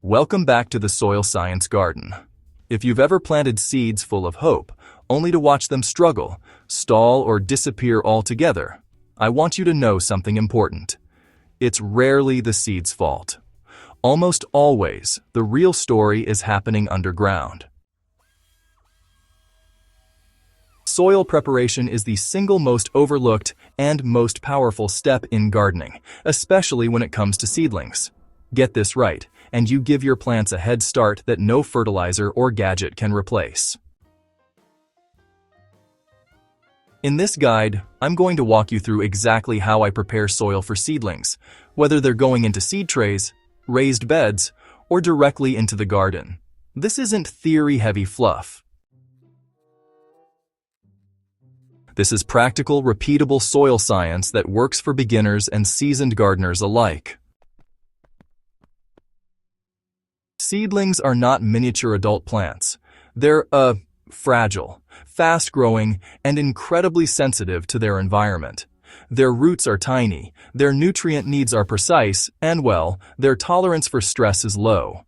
Welcome back to the Soil Science Garden. If you've ever planted seeds full of hope, only to watch them struggle, stall, or disappear altogether, I want you to know something important. It's rarely the seed's fault. Almost always, the real story is happening underground. Soil preparation is the single most overlooked and most powerful step in gardening, especially when it comes to seedlings. Get this right, and you give your plants a head start that no fertilizer or gadget can replace. In this guide, I'm going to walk you through exactly how I prepare soil for seedlings, whether they're going into seed trays, raised beds, or directly into the garden. This isn't theory-heavy fluff. This is practical, repeatable soil science that works for beginners and seasoned gardeners alike. Seedlings are not miniature adult plants. They're, fragile, fast-growing, and incredibly sensitive to their environment. Their roots are tiny, their nutrient needs are precise, and, well, their tolerance for stress is low.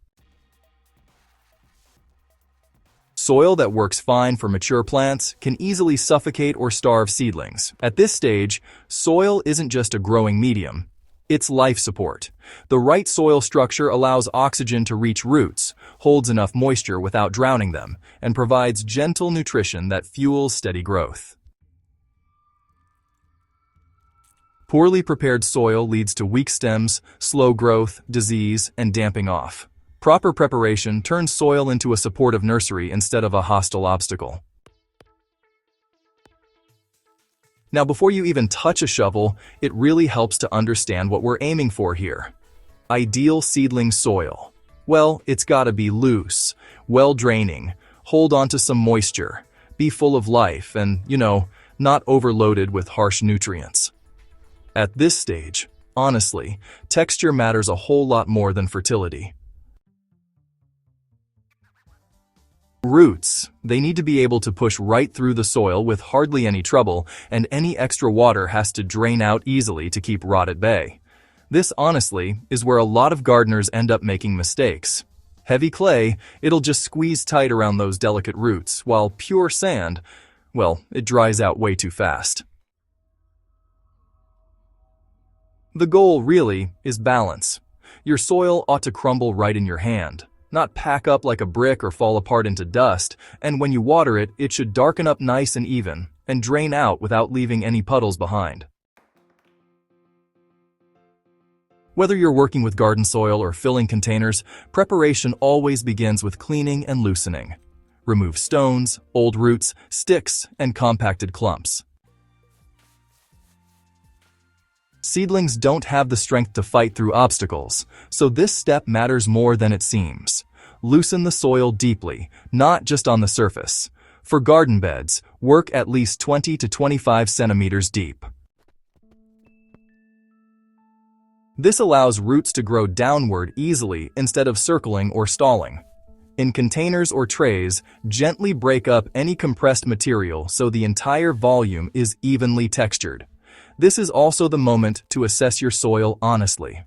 Soil that works fine for mature plants can easily suffocate or starve seedlings. At this stage, soil isn't just a growing medium. It's life support. The right soil structure allows oxygen to reach roots, holds enough moisture without drowning them, and provides gentle nutrition that fuels steady growth. Poorly prepared soil leads to weak stems, slow growth, disease, and damping off. Proper preparation turns soil into a supportive nursery instead of a hostile obstacle. Now, before you even touch a shovel, it really helps to understand what we're aiming for here. Ideal seedling soil. Well, it's gotta be loose, well-draining, hold on to some moisture, be full of life, and, not overloaded with harsh nutrients. At this stage, honestly, texture matters a whole lot more than fertility. Roots. They need to be able to push right through the soil with hardly any trouble, and any extra water has to drain out easily to keep rot at bay. This, honestly, is where a lot of gardeners end up making mistakes. Heavy clay, it'll just squeeze tight around those delicate roots, while pure sand, well, it dries out way too fast. The goal, really, is balance. Your soil ought to crumble right in your hand, not pack up like a brick or fall apart into dust, and when you water it, it should darken up nice and even, and drain out without leaving any puddles behind. Whether you're working with garden soil or filling containers, preparation always begins with cleaning and loosening. Remove stones, old roots, sticks, and compacted clumps. Seedlings don't have the strength to fight through obstacles, so this step matters more than it seems. Loosen the soil deeply, not just on the surface. For garden beds, work at least 20 to 25 centimeters deep. This allows roots to grow downward easily instead of circling or stalling. In containers or trays, gently break up any compressed material so the entire volume is evenly textured. This is also the moment to assess your soil honestly.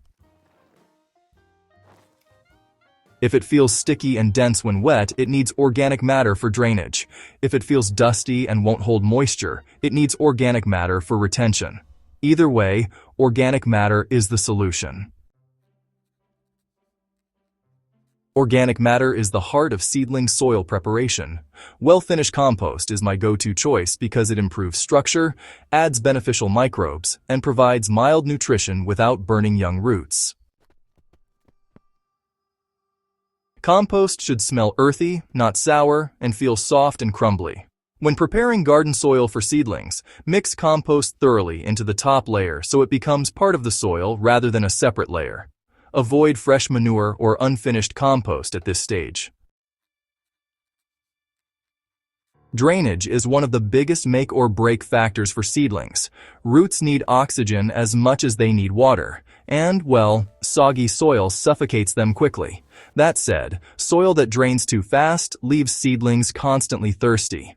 If it feels sticky and dense when wet, it needs organic matter for drainage. If it feels dusty and won't hold moisture, it needs organic matter for retention. Either way, organic matter is the solution. Organic matter is the heart of seedling soil preparation. Well-finished compost is my go-to choice because it improves structure, adds beneficial microbes, and provides mild nutrition without burning young roots. Compost should smell earthy, not sour, and feel soft and crumbly. When preparing garden soil for seedlings, mix compost thoroughly into the top layer so it becomes part of the soil rather than a separate layer. Avoid fresh manure or unfinished compost at this stage. Drainage is one of the biggest make or break factors for seedlings. Roots need oxygen as much as they need water, and, well, soggy soil suffocates them quickly. That said, soil that drains too fast leaves seedlings constantly thirsty.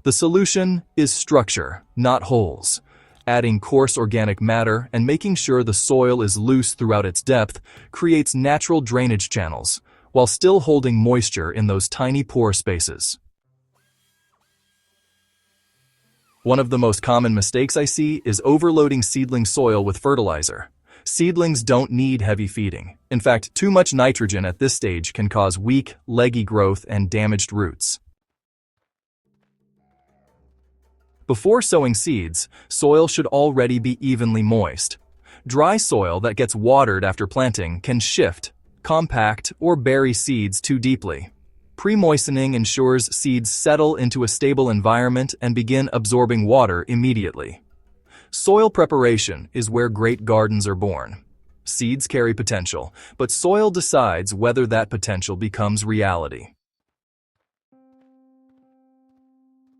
The solution is structure, not holes. Adding coarse organic matter and making sure the soil is loose throughout its depth creates natural drainage channels, while still holding moisture in those tiny pore spaces. One of the most common mistakes I see is overloading seedling soil with fertilizer. Seedlings don't need heavy feeding. In fact, too much nitrogen at this stage can cause weak, leggy growth and damaged roots. Before sowing seeds, soil should already be evenly moist. Dry soil that gets watered after planting can shift, compact, or bury seeds too deeply. Pre-moistening ensures seeds settle into a stable environment and begin absorbing water immediately. Soil preparation is where great gardens are born. Seeds carry potential, but soil decides whether that potential becomes reality.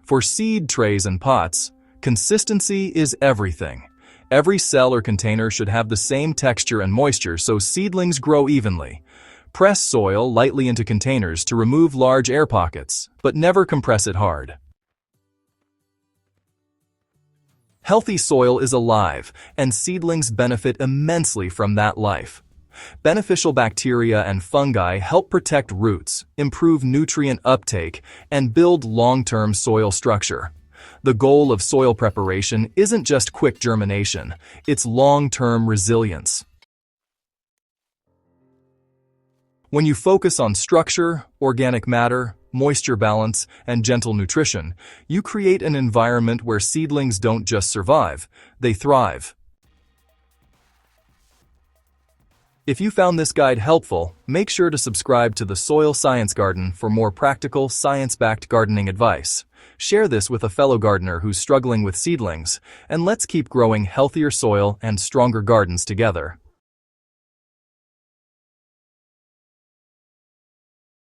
For seed trays and pots, consistency is everything. Every cell or container should have the same texture and moisture so seedlings grow evenly. Press soil lightly into containers to remove large air pockets, but never compress it hard. Healthy soil is alive, and seedlings benefit immensely from that life. Beneficial bacteria and fungi help protect roots, improve nutrient uptake, and build long-term soil structure. The goal of soil preparation isn't just quick germination, it's long-term resilience. When you focus on structure, organic matter, moisture balance, and gentle nutrition, you create an environment where seedlings don't just survive, they thrive. If you found this guide helpful, make sure to subscribe to the Soil Science Garden for more practical, science-backed gardening advice. Share this with a fellow gardener who's struggling with seedlings, and let's keep growing healthier soil and stronger gardens together.